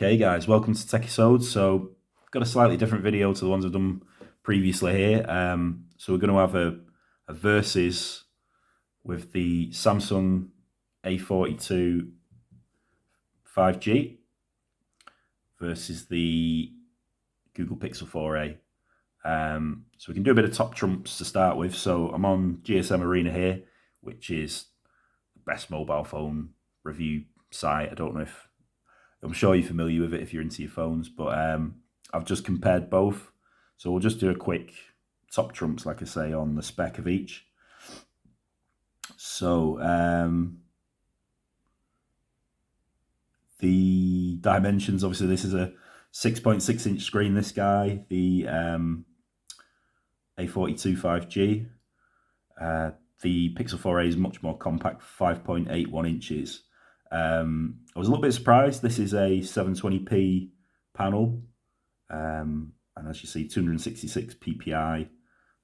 Okay guys, welcome to Techisode. So I've got a slightly different video to the ones I've done previously here. So we're going to have a versus with the Samsung A42 5G versus the Google Pixel 4a. So we can do a bit of top trumps to start with. So I'm on GSM Arena here, which is the best mobile phone review site. I don't know if I'm sure you're familiar with it if you're into your phones, but I've just compared both. So we'll just do a quick top trumps, like I say, on the spec of each. So the dimensions, obviously this is a 6.6 inch screen, this guy, the A42 5G. The Pixel 4a is much more compact, 5.81 inches. I was a little bit surprised. This is a 720p panel, and as you see, 266 ppi,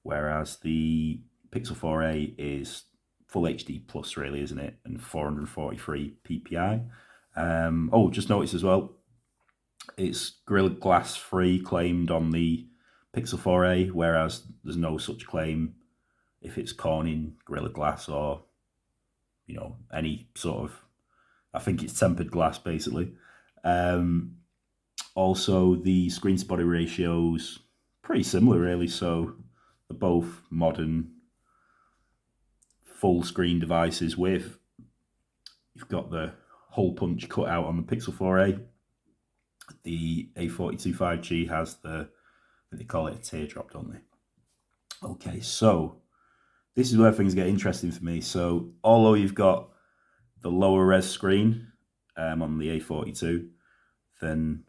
whereas the Pixel 4a is full HD plus, really, isn't it? And 443 ppi. Oh, just notice as well, it's Gorilla Glass free claimed on the Pixel 4a, whereas there's no such claim if it's Corning Gorilla Glass or, you know, any sort of, I think it's tempered glass basically. Also, the screen to body ratios pretty similar, really. So they're both modern full screen devices with, you've got the hole punch cut out on the Pixel 4a. The A42 5G has the, they call it a teardrop, don't they? Okay, so this is where things get interesting for me. So although you've got the lower res screen on the A42 than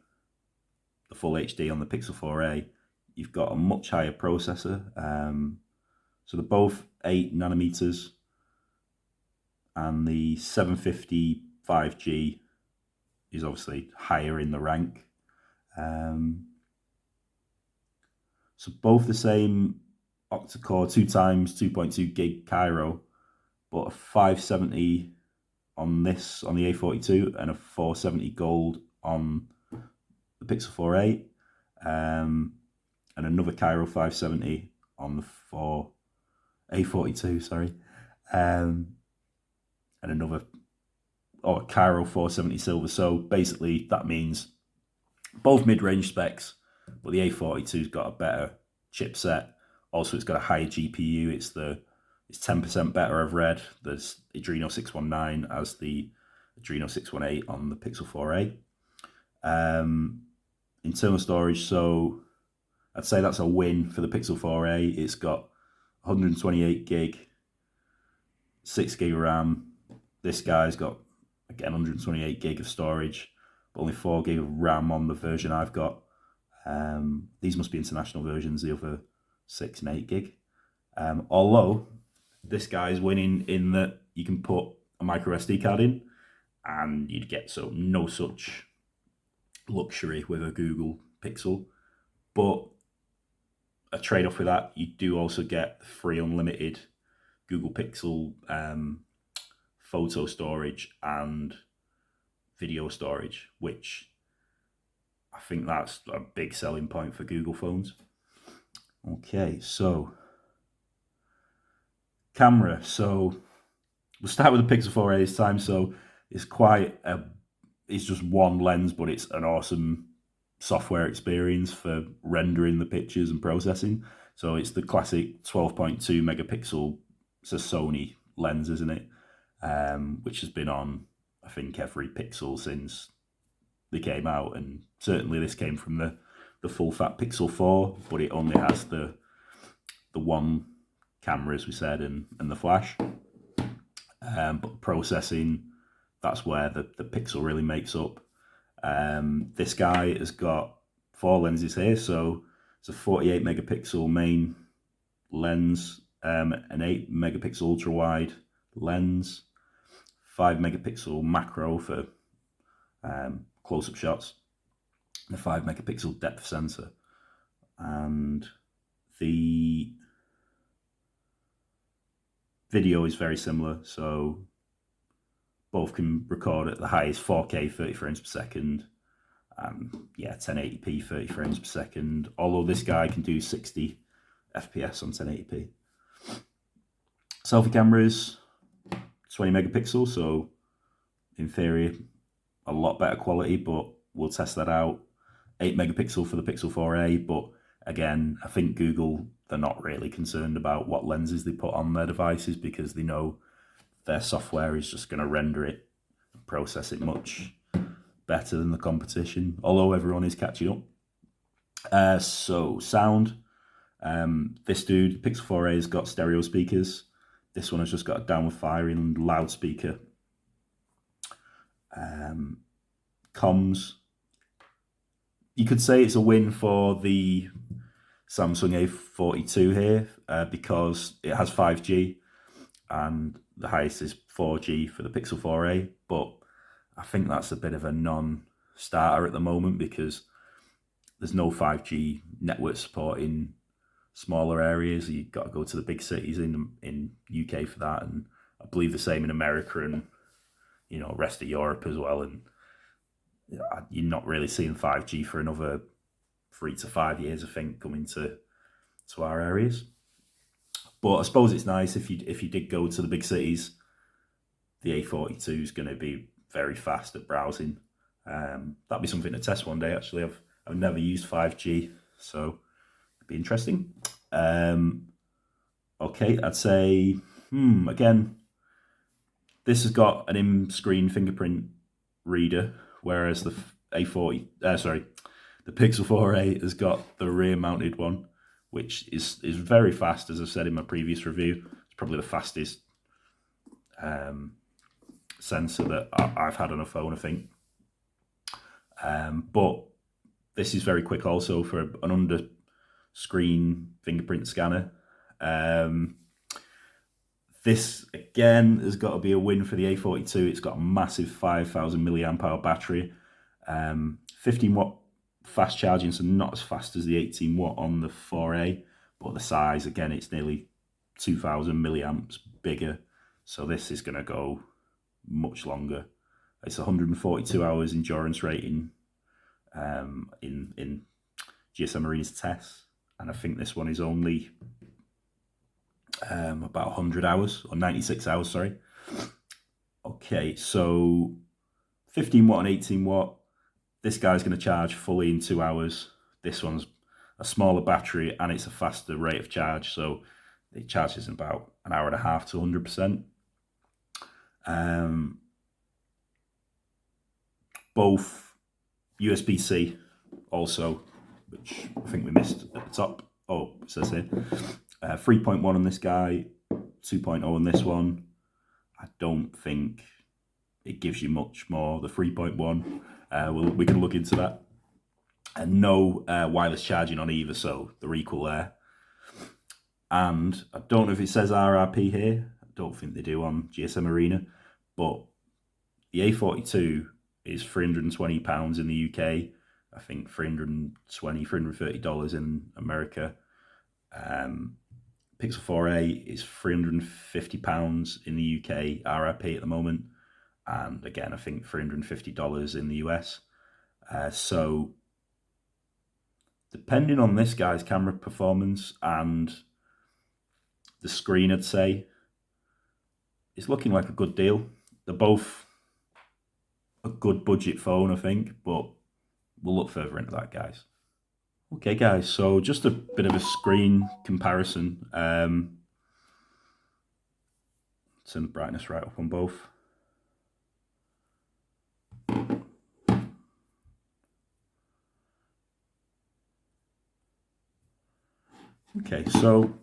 the full HD on the Pixel 4a, you've got a much higher processor. So they're both 8 nanometers, and the 750 5G is obviously higher in the rank. So both the same octa-core 2x 2.2 gig Cairo, but a 570 on this, on the A42, and a 470 gold on the Pixel 4a, and another Cairo 570 on the A42, sorry, and another Cairo 470 silver. So basically that means both mid-range specs, but the A42's got a better chipset. Also, it's got a higher GPU. It's 10% better, I've read. There's Adreno 619 as the Adreno 618 on the Pixel 4a. Internal storage, so I'd say that's a win for the Pixel 4a. It's got 128 gig, 6 gig of RAM. This guy's got, again, 128 gig of storage, but only 4 gig of RAM on the version I've got. These must be international versions, the other 6 and 8 gig. Although this guy's winning in that you can put a micro SD card in, and you'd get no such luxury with a Google Pixel. But a trade-off with that, you do also get free unlimited Google Pixel photo storage and video storage, which I think that's a big selling point for Google phones. Okay, so camera. So we'll start with the Pixel 4a this time. So it's it's just one lens, but it's an awesome software experience for rendering the pictures and processing. So it's the classic 12.2 megapixel, it's a Sony lens, isn't it? Which has been on, I think, every Pixel since they came out, and certainly this came from the full fat Pixel 4, but it only has the one camera, as we said, and the flash. But processing, that's where the Pixel really makes up. This guy has got 4 lenses here, so it's a 48 megapixel main lens, an 8 megapixel ultra wide lens, 5 megapixel macro for close-up shots, and a 5 megapixel depth sensor. And the video is very similar, so both can record at the highest 4K 30 frames per second, Yeah, 1080p, 30 frames per second. Although this guy can do 60 FPS on 1080p. Selfie cameras, 20 megapixels, so in theory, a lot better quality, but we'll test that out. 8 megapixel for the Pixel 4a, but again, I think Google, they're not really concerned about what lenses they put on their devices because they know their software is just going to render it and process it much better than the competition, although everyone is catching up. So sound, this dude, Pixel 4a, has got stereo speakers. This one has just got a downward firing loudspeaker. Comms, you could say it's a win for the Samsung A42 here because it has 5G and the highest is 4G for the Pixel 4a, but I think that's a bit of a non-starter at the moment because there's no 5G network support in smaller areas. You've got to go to the big cities in UK for that, and I believe the same in America and rest of Europe as well. And you're not really seeing 5G for another 3 to 5 years, I think, coming to our areas. But I suppose it's nice if you did go to the big cities, the A42 is going to be very fast at browsing. That'd be something to test one day. Actually, I've never used 5G, so it'd be interesting. Okay, I'd say again, this has got an in-screen fingerprint reader, whereas the the Pixel 4a has got the rear-mounted one, which is very fast, as I've said in my previous review. It's probably the fastest sensor that I've had on a phone, I think. But this is very quick also for an under-screen fingerprint scanner. This, again, has got to be a win for the A42. It's got a massive 5,000 milliamp hour battery, 15 watt fast charging, so not as fast as the 18 watt on the 4A, but the size, again, it's nearly 2,000 milliamps bigger. So this is going to go much longer. It's 142 hours endurance rating in GSM Arena's tests, and I think this one is only about 100 hours, or 96 hours, sorry. Okay, so 15 watt and 18 watt. This guy's going to charge fully in 2 hours. This one's a smaller battery and it's a faster rate of charge, so it charges in about an hour and a half to 100%. Both USB-C also, which I think we missed at the top. Oh, it says here 3.1 on this guy, 2.0 on this one. I don't think it gives you much more, the 3.1. We can look into that. And no wireless charging on either, so they're equal there. And I don't know if it says RRP here. I don't think they do on GSM Arena, but the A42 is £320 in the UK. I think $320, $330 in America. Pixel 4a is £350 in the UK RRP at the moment, and again I think $350 in the US. So depending on this guy's camera performance and the screen, I'd say it's looking like a good deal. They're both a good budget phone, I think, but we'll look further into that, guys. Okay, guys, so just a bit of a screen comparison. Turn the brightness right up on both. Okay, so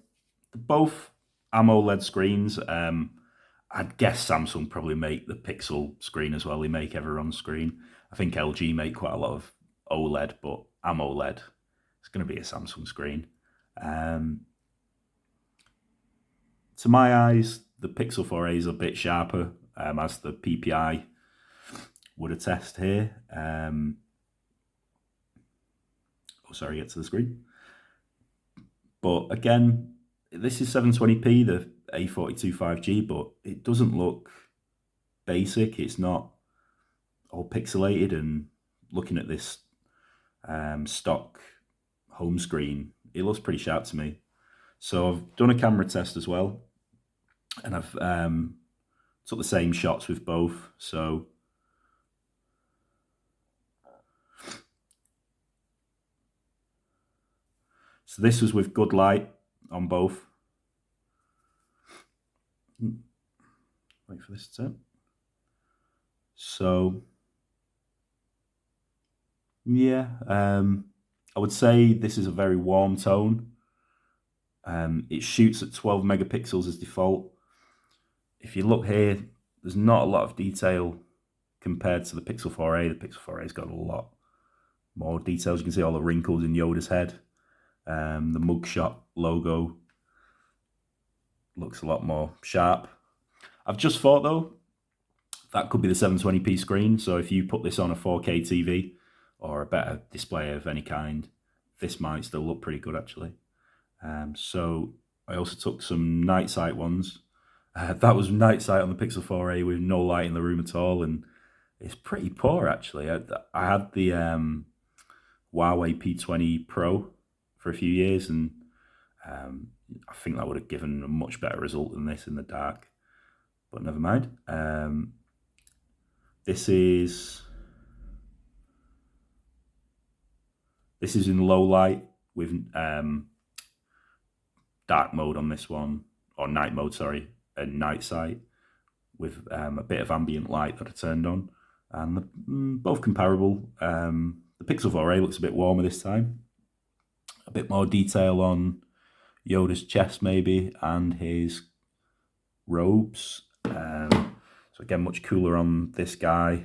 both AMOLED screens. I'd guess Samsung probably make the Pixel screen as well. They make everyone's screen. I think LG make quite a lot of OLED, but AMOLED, it's going to be a Samsung screen. To my eyes, the Pixel 4a is a bit sharper, as the PPI would attest here. Get to the screen. But again, this is 720p, the A42 5G, but it doesn't look basic. It's not all pixelated, and looking at this stock home screen, it looks pretty sharp to me. So I've done a camera test as well, and I've took the same shots with both. So this was with good light on both. Wait for this to turn. So yeah, I would say this is a very warm tone. It shoots at 12 megapixels as default. If you look here, there's not a lot of detail compared to the Pixel 4a. The Pixel 4a's got a lot more details. You can see all the wrinkles in Yoda's head. The mugshot logo looks a lot more sharp. I've just thought though, that could be the 720p screen. So if you put this on a 4K TV or a better display of any kind, this might still look pretty good actually. So I also took some night sight ones. That was night sight on the Pixel 4a with no light in the room at all, and it's pretty poor actually. I had the Huawei P20 Pro for a few years, and I think that would have given a much better result than this in the dark, but never mind. This is in low light with dark mode on this one, or night mode, sorry, and night sight with a bit of ambient light that I turned on, and both comparable. The Pixel 4a looks a bit warmer this time, a bit more detail on Yoda's chest maybe, and his robes. So again, much cooler on this guy.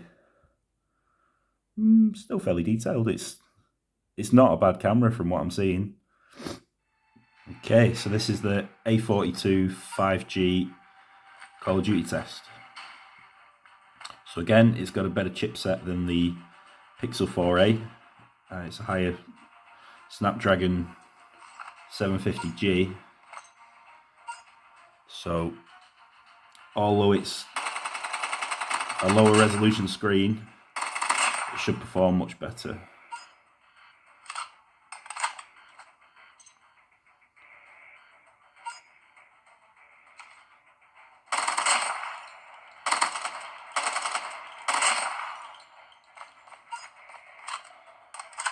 Still fairly detailed. It's not a bad camera from what I'm seeing. Okay, so this is the A42 5G Call of Duty test. So again, it's got a better chipset than the Pixel 4a. It's a higher Snapdragon 750G. So although it's a lower resolution screen, it should perform much better.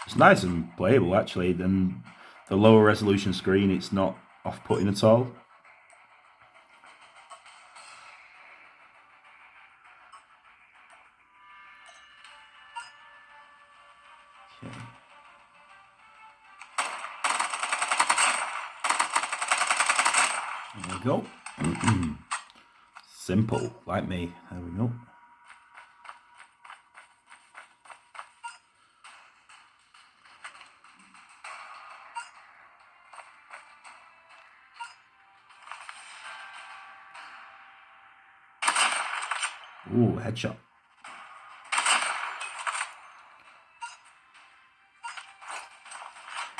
It's nice and playable actually. Then the lower resolution screen, it's not off-putting at all. Okay. There we go. Simple, like me. There we go. Ooh, headshot.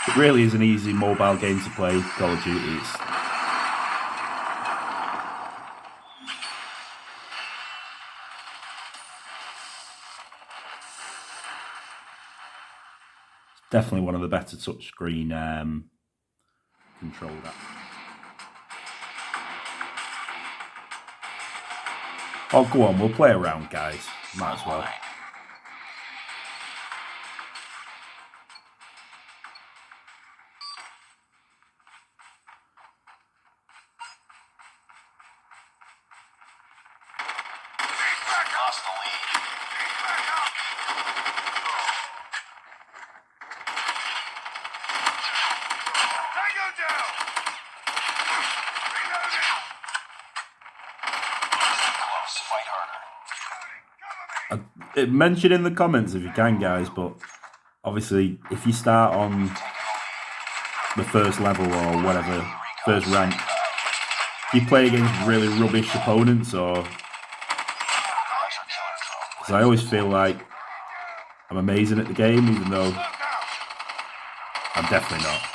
It really is an easy mobile game to play, Call of Duty. It's definitely one of the better touchscreen controlled apps. Oh, go on, we'll play around, guys. Might as well. Mention in the comments if you can, guys, but obviously if you start on the first level or whatever, first rank, you play against really rubbish opponents, or because I always feel like I'm amazing at the game, even though I'm definitely not.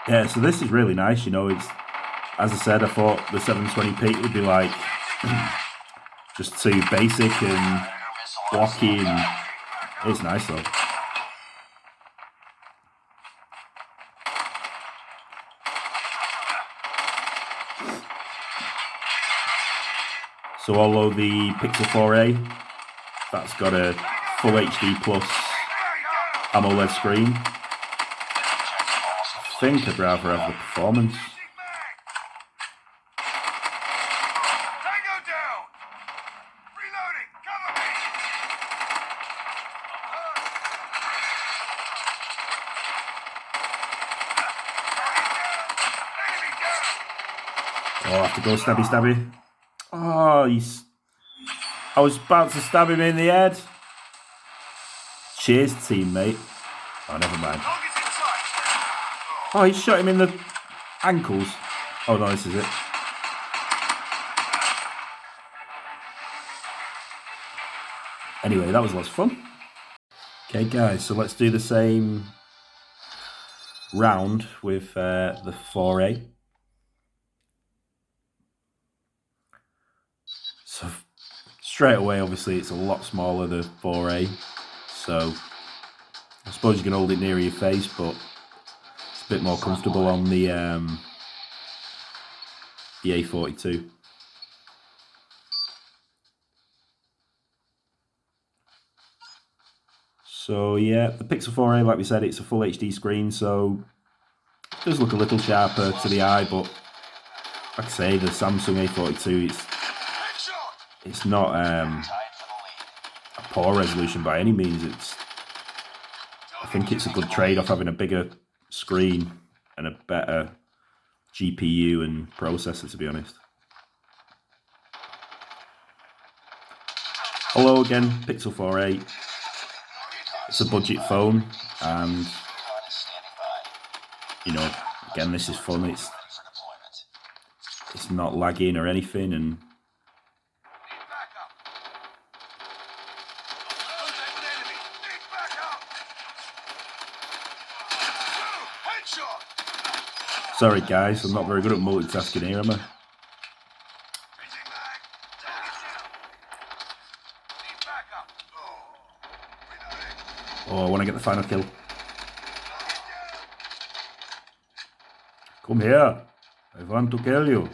Yeah, so this is really nice, you know. as I said, I thought the 720p would be like just too basic and blocky, and it's nice though. So although the Pixel 4a, that's got a full HD plus AMOLED screen, I think I'd rather have the performance. Oh, I have to go stabby stabby. Oh, I was about to stab him in the head. Cheers, teammate. Oh, never mind. Oh, he shot him in the ankles. Oh, no, this is it. Anyway, that was lots of fun. Okay, guys, so let's do the same round with the 4A. So straight away, obviously, it's a lot smaller, the 4A. So I suppose you can hold it near your face, but it's a bit more comfortable on the A42. So yeah, the Pixel 4a, like we said, it's a full HD screen, so it does look a little sharper to the eye, but like I say, the Samsung A42, it's not a poor resolution by any means. I think it's a good trade-off having a bigger screen and a better GPU and processor, to be honest. Hello again, Pixel 4a. It's a budget phone, and you know, again, this is fun. It's not lagging or anything, and sorry guys, I'm not very good at multitasking here, am I? Oh, I want to get the final kill. Come here. I want to kill you.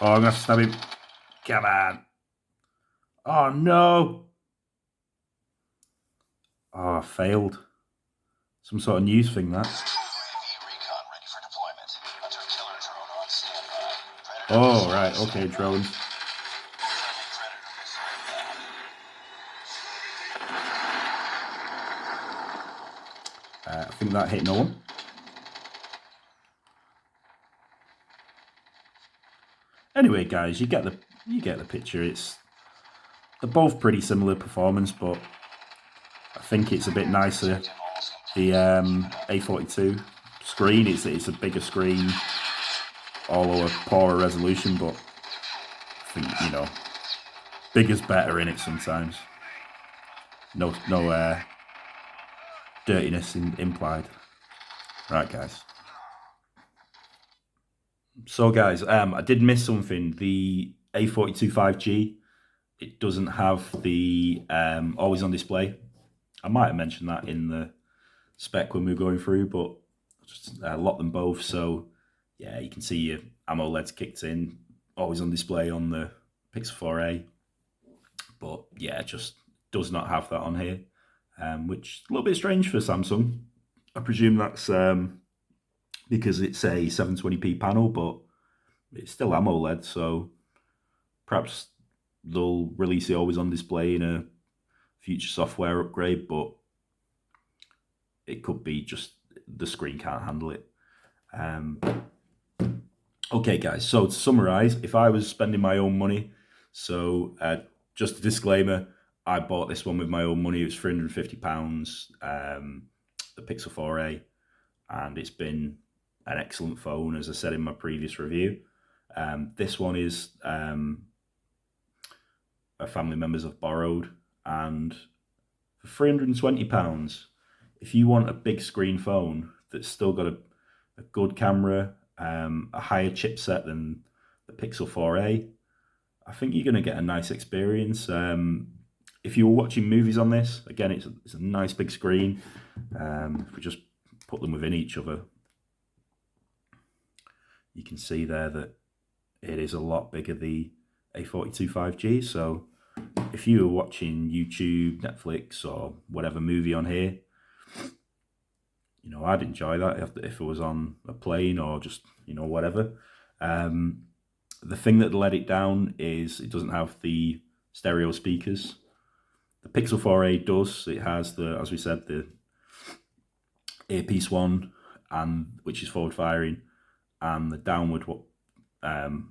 Oh, I'm going to have to stab him. Come on. Oh, no. Oh, I failed. Some sort of news thing, that. Oh, right. Okay, drones. I think that hit no one. Anyway, guys, you get the picture. They're both pretty similar performance, but I think it's a bit nicer. The A42 screen, it's a bigger screen, although a poorer resolution, but I think, you know, bigger's better in it sometimes. No dirtiness implied. Right, guys. So, guys, I did miss something. The A42 5G, it doesn't have the always on display. I might have mentioned that in the spec when we were going through, but I just locked them both. So, yeah, you can see your AMOLED's kicked in, always on display on the Pixel 4a. But yeah, it just does not have that on here, which is a little bit strange for Samsung. I presume that's because it's a 720p panel, but it's still AMOLED, so perhaps they'll release it always on display in a future software upgrade, but it could be just the screen can't handle it. Okay, guys, so to summarize, if I was spending my own money, so just a disclaimer, I bought this one with my own money. It was £350, the Pixel 4a, and it's been an excellent phone, as I said in my previous review. This one is a family members have borrowed, and for £320, if you want a big screen phone that's still got a good camera, a higher chipset than the Pixel 4a, I think you're going to get a nice experience. If you were watching movies on this, again, it's a nice big screen. If we just put them within each other, you can see there that it is a lot bigger, the A42 5G. So if you were watching YouTube, Netflix, or whatever movie on here, you know, I'd enjoy that if it was on a plane or just, you know, whatever. The thing that let it down is it doesn't have the stereo speakers. The Pixel 4a does. It has the, as we said, the earpiece one, and which is forward firing, and the downward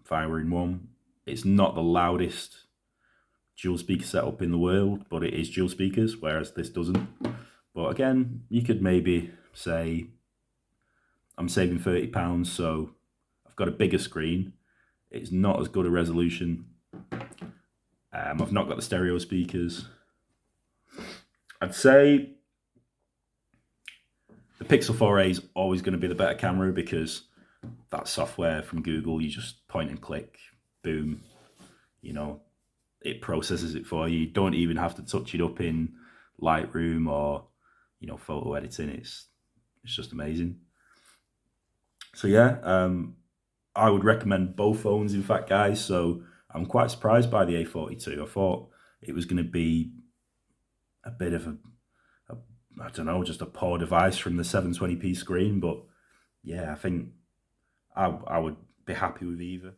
firing one. It's not the loudest dual speaker setup in the world, but it is dual speakers, whereas this doesn't. But again, you could maybe say, I'm saving £30, so I've got a bigger screen. It's not as good a resolution. I've not got the stereo speakers. I'd say the Pixel 4a is always going to be the better camera, because that software from Google, you just point and click, boom, you know, it processes it for you. You don't even have to touch it up in Lightroom or, you know, photo editing. It's just amazing. So yeah, I would recommend both phones, in fact, guys. So I'm quite surprised by the A42. I thought it was going to be a bit of I don't know, just a poor device from the 720p screen. But yeah, I think I would be happy with either.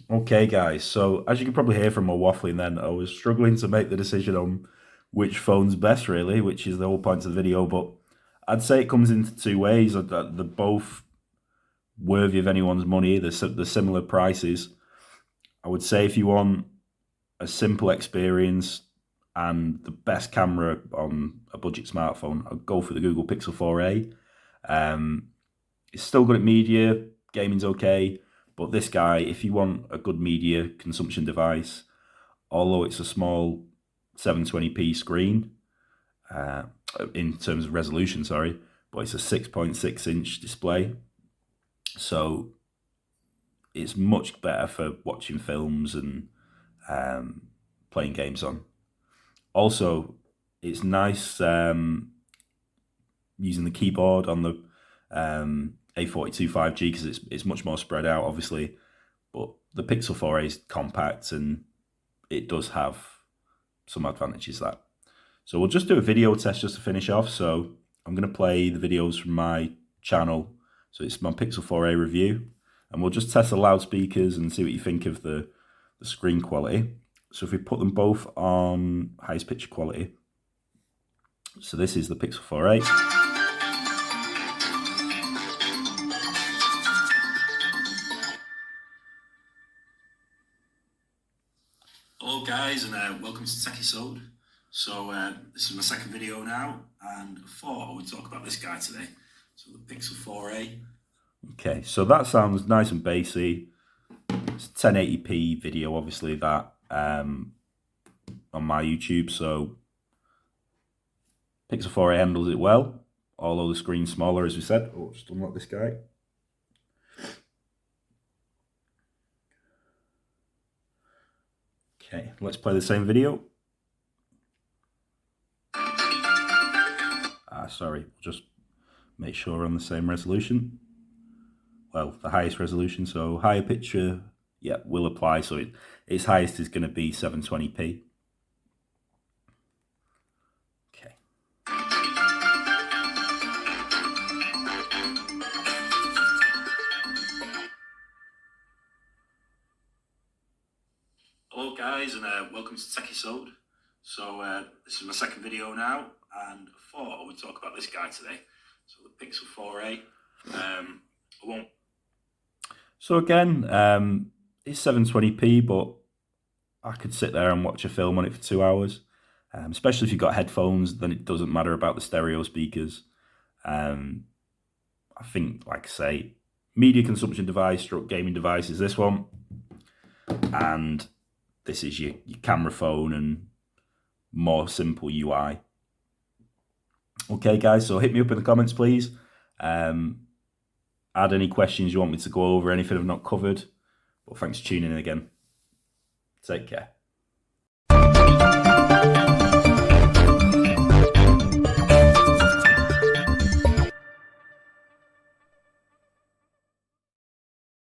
Okay, guys. So as you can probably hear from my waffling then, I was struggling to make the decision on which phone's best, really, which is the whole point of the video. But I'd say it comes into two ways. They're both worthy of anyone's money. They're similar prices. I would say if you want a simple experience and the best camera on a budget smartphone, I'd go for the Google Pixel 4a. It's still good at media, gaming's okay, but this guy, if you want a good media consumption device, although it's a small 720p screen, in terms of resolution, sorry, but it's a 6.6 inch display. So it's much better for watching films and playing games on. Also, it's nice using the keyboard on the A42 5G, because it's much more spread out, obviously. But the Pixel 4a is compact, and it does have some advantages that. So we'll just do a video test just to finish off. So I'm going to play the videos from my channel. So it's my Pixel 4a review, and we'll just test the loudspeakers and see what you think of the screen quality. So if we put them both on highest picture quality, so this is the Pixel 4a. Hello guys, and welcome to Techie. So this is my second video now, and I thought I would talk about this guy today. So the Pixel 4a. Okay, so that sounds nice and bassy. It's 1080p video, obviously, that on my YouTube. So Pixel 4a handles it well, although the screen's smaller, as we said. Oh, just unlock this guy. Okay, let's play the same video. Sorry, just make sure we're on the same resolution. Well, the highest resolution, so higher picture, yeah, will apply. So its highest is going to be 720p. Okay. Hello guys, and welcome to Techie. So this is my second video now, and I thought I would talk about this guy today. So the Pixel 4a. I won't. So again, it's 720p, but I could sit there and watch a film on it for 2 hours. Especially if you've got headphones, then it doesn't matter about the stereo speakers. I think, like I say, media consumption device, stroke gaming device is this one. And this is your camera phone and more simple UI. Okay guys, so hit me up in the comments please, Add any questions you want me to go over, anything I've not covered. But thanks for tuning in again. Take care.